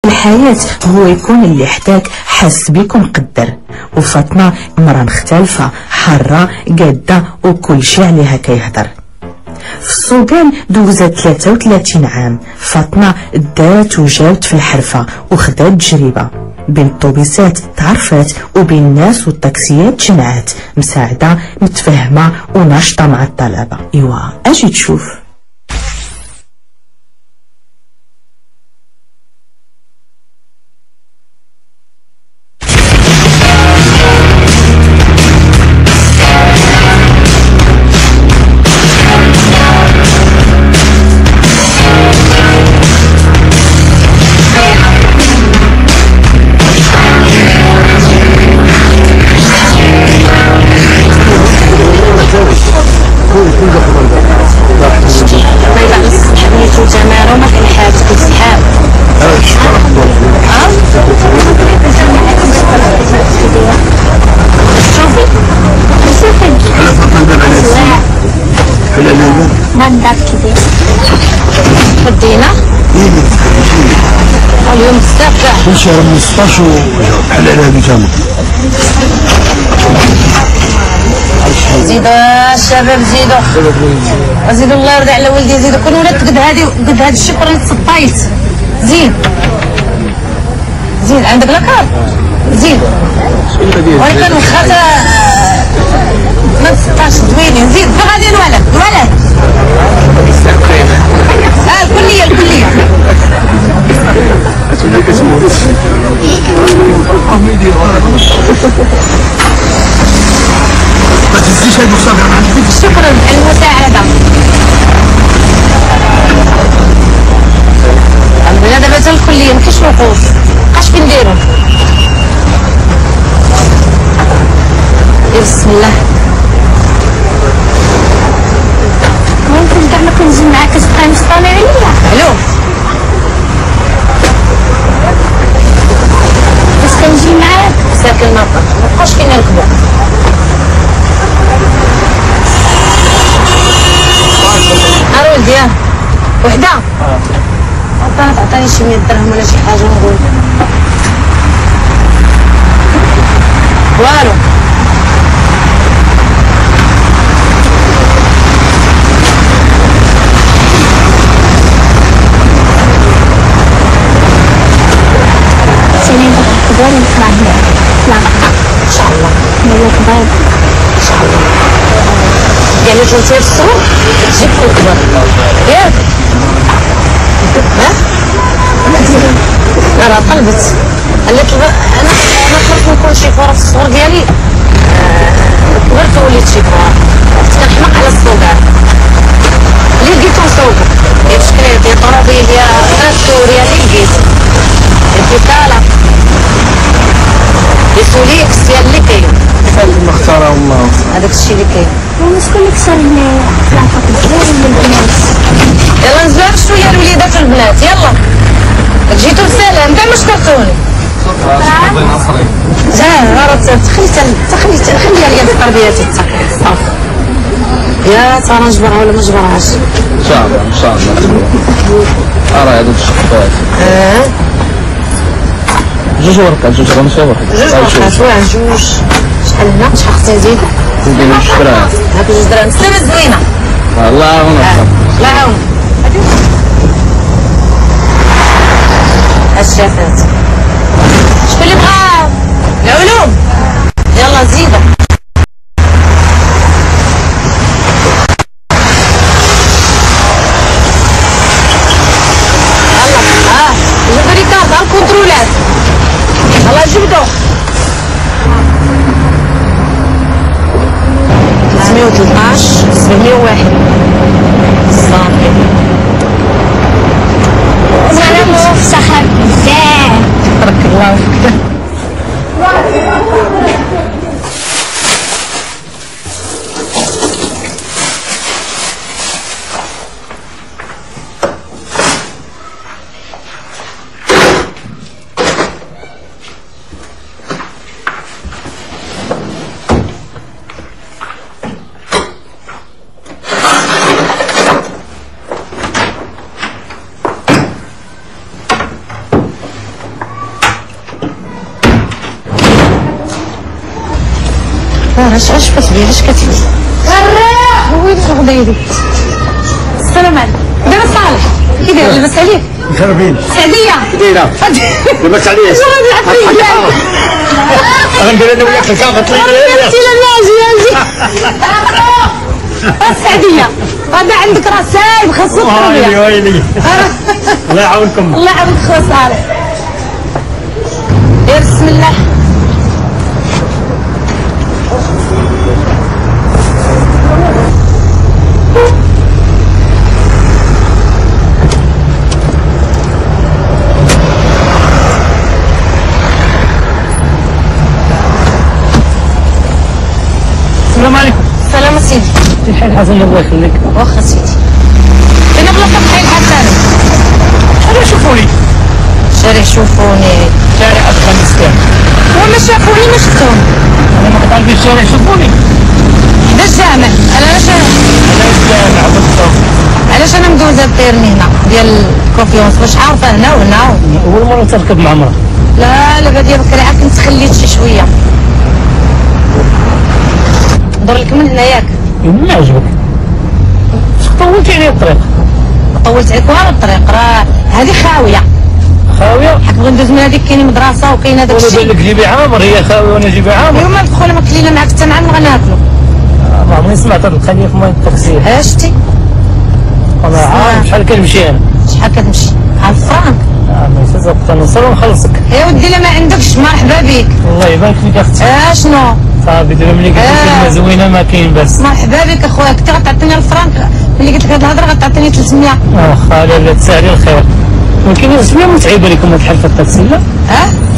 الحياة هو يكون اللي يحتاج حس بيك ومقدر. وفاطمة مرة مختلفة، حارة قادة وكل شي عليها كيهدر. في السودان دوزت 33 عام. فاطمة دارت وجاوت في الحرفة وخدات تجربة، بين الطوبيسات تعرفات وبين الناس والتاكسيات جمعات، مساعدة متفهمة وناشطة مع الطلبة. ايوا اجي تشوف. اليوم بزاف كاع كل شهر من 16 بحال على هذه تما. زيدوا الشباب زيدوا الله يرضي على ولدي، زيدوا كون ولات قد هاد الشفره اللي تصطايت. زيد عندك لاكار زيد، ولكن واخا ما تسطاش زوينين. زيد غادي الولد الكليه ما تهزيش هادو صافي ما عندكش. شكرا على المساعده. عندنا دابا حتى الكليه مكاينش وقوف، مابقاش فين نديرو. بسم الله. ممكن كاع ما كنجي معاك تبقاي مصطنع عليا. الو باش كنجي معاك ساكن المطار مابقاش فين نركبو. ها ولدي وحده عطاني شي 100 درهم ولا شي حاجه نقول والو. سيري نقدر نطلع هنا ان شاء الله. هي كبير ان شاء الله. يعني كنتي في الصغر تجيب الكبر ياك؟ ها؟ لا طلبت انا خرجت نكون شيفوره في الصغر ديالي. كبرت وليت شيفوره، كنت كنحماق على الصغار اللي لقيتو نصوبو، يا بشكريت يا طروبيل يا تراكتور يا اللي لقيت، يا بيطاله يا سوليكس يا اللي كاين. اللي اختاره الله هذاك الشيء اللي كاين. وشكون اللي كسر هنايا؟ طلعت الدراري ولا البنات؟ يلا نزوق شويه الوليدات والبنات. يلا جيتو بسلام كاع ما شكرتوني. خليها ليا في التربيه صافي. يا ترى نجبرها ولا ما نجبرهاش؟ ان شاء الله راه هذوك الشقات جوج ورقات جوج. شحال هنا؟ شحال خصني نزيد؟ نديرو 2 دراهم. هاك 2 دراهم سلامة زوينه. الله يعاونك. الله يعاونك. الشافات شكون اللي بغا العلوم؟ يلا زيدوا. يلا جبدوا لي كارت الكونترولات. يلا جبدوا 313 701 صافي. زعما مفتخر بزاف. تبارك الله. اش كتبيع اش كتبيع وين غدا يدي. السلام عليكم. دابا صالح كي داير لاباس عليك؟ مخربين. سعديه كي دايره؟ لاباس عليك؟ غندير انا وياك الكافه طلعي السعديه غدا عندك راه سايب خاصك ويلي ويلي. الله يعاونكم. الله يعاونك خويا صالح. دير بسم الله. السلام عليكم. سلام سيدي. كيف الحال حسن الله يخليك؟ واخا سيدي. فين بلاصه بحال حسن؟ انا شوفوني. شارع شوفوني. شارع افغانستان. وما شافوني ما شفتهم. انا ما قطعت في الشارع شوفوني. حدا الجامع. علاش الجامع بالضبط. علاش انا مدوزه الطيرني هنا ديال الكونفيونس باش عارفه هنا وهنا. اول مره تركب مع مرة. لا ديال بكري عاد كنت خليت شي شويه. ندور لك من هنا ياك. ما عجبك. طولت عليا الطريق. طولت عليك والو الطريق راه هذه خاويه. خاويه؟ حك بغي ندوز من هذيك كاين مدرسه وكاين هذاك ولا الشيء. بان لك جيبي عامر هي خاويه وانا جيبي عامر. اليوم ندخل ما كلينا معاك حتى مع غناكلو. ما عمري سمعت هاد القضيه في مواد التاكسي. شتي؟ انا عارف شحال كنمشي انا. شحال كتمشي؟ 1000 فرانك. ما يسزق نوصل ونخلصك. يا ودي لا ما عندكش مرحبا بك. الله يبارك فيك اختي. شنو؟ صافي دابا ملي قلت لك كلمه زوينه ما كاين باس. مرحبا بك اخويا كنت غتعطيني 1000 فرانك ملي قلت لك هاد الهضره غتعطيني 300. واخا لا تسهلي الخير. ولكن شويه متعبه لكم هاد الحلفه التاكسي لا؟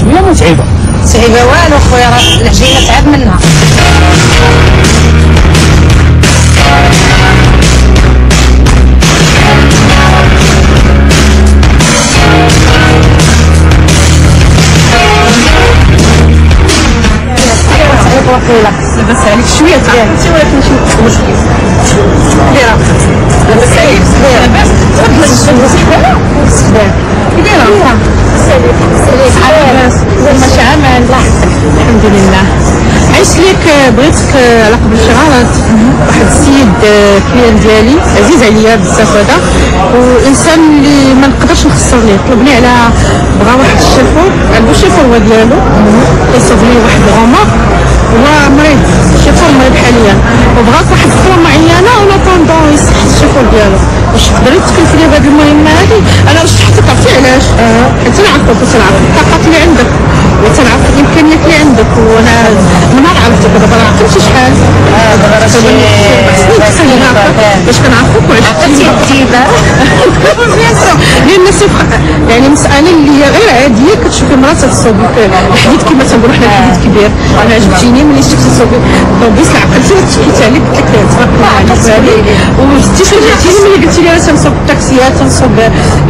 شويه متعبه. متعبه والو خويا راه العجينه تعب منها. لاباس عليك شويه تعبتي ولكن ماشي مشكل. دايره لاباس عليك لاباس تفضل الصحبه الصحبه كي دايره لاباس ماشي عمل الحمد لله. عشت ليك بغيتك على قبل شهر واحد السيد كليان ديالي عزيز عليا بزاف هذا وانسان اللي ما نقدرش نخسر ليه. طلبني على بغا واحد الشيفور عنده الشيفور هو ديالو يصوب لي واحد الغومار هو مريض الشيفور مريض حاليا وبغات واحد الخدمه معينه ولا طوندون يصح الشيفور ديالو واش تقدري تكلفي لي بهذه المهمه هذه. انا رشحتك عرفتي علاش حيت انا عارفه تنعرف الطاقات اللي عندك وتنعرف الامكانيات اللي عندك وانا من نهار عرفتك دابا راه عقلتي شحال باش كنعرفوك وعشتي الطيبه لان الناس يعني مساله اللي هي غير عاديه كتشوفي مرات تصوب الحديد كما تنقولوا حنا الحديد كبير. انا عجبتيني ملي شفتي تصوبي الطوبيس عقلتي وتحكيت عليك قلت لك تبارك الله عليك وجدتي شجعتيني ملي قلتي لي انا تنصوب التاكسيات تنصوب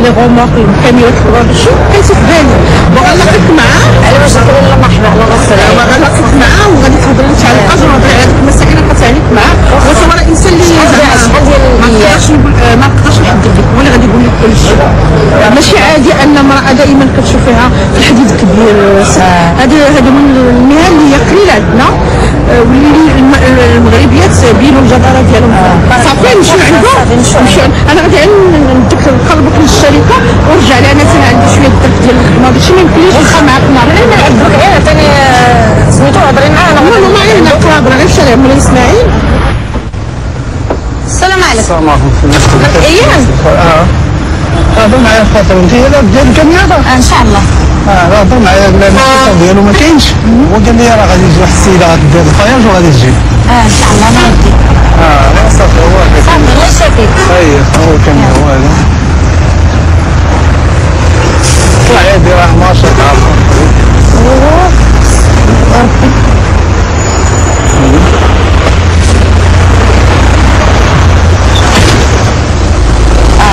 لي غوموك الكاميوات الكبار شو كنت في بالي بغا نلقاك معاه على واش تقول لا مرحبا الله يسلمك بغا نلقاك معاه وغادي تهضري انت على الاجر وهضري على المساكن اللي عليك معاه هو راه انسان اللي ما نقدرش نحدد لك هو اللي غادي يقول لك كل شيء. ماشي عادي ان امراه دائما كتشوفيها في الحديد الكبير. هذا من المهن اللي هي قليله عندنا واللي المغربيات بينوا الجداره ديالهم صافي نمشيو عندهم انا غادي نديك نقلبك للشركه ونرجع لها انا عندي شويه الدرك ديال الخدمه داكشي ما يمكنليش نبقى معاك نهار انا نعذبك غير ثاني سميتو هضري معانا لا ما غير هنا غير الشارع مولاي اسماعيل. السلام عليكم. السلام عليكم. ايام هضر معايا خاطر انت ديال الكاميرا ان شاء الله. هضر معايا الشيطان ديالو ما كاينش وقال لي راه غادي يجي واحد السيده غادي دير الفياج وغادي تجي. ان شاء الله نعدي. لا صافي هو هذاك. صافي الله يشافيك. هو كان هو هذا. طلع يدي راه ما شاء الله.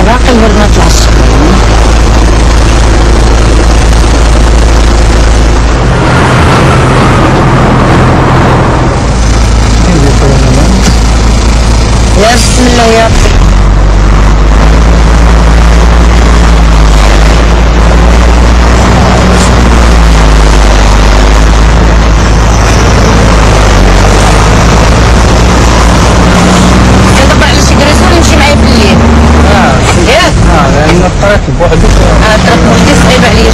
باقي الورد ما طلعش. يا بسم الله يا ربي. راك ولدي صعيب عليا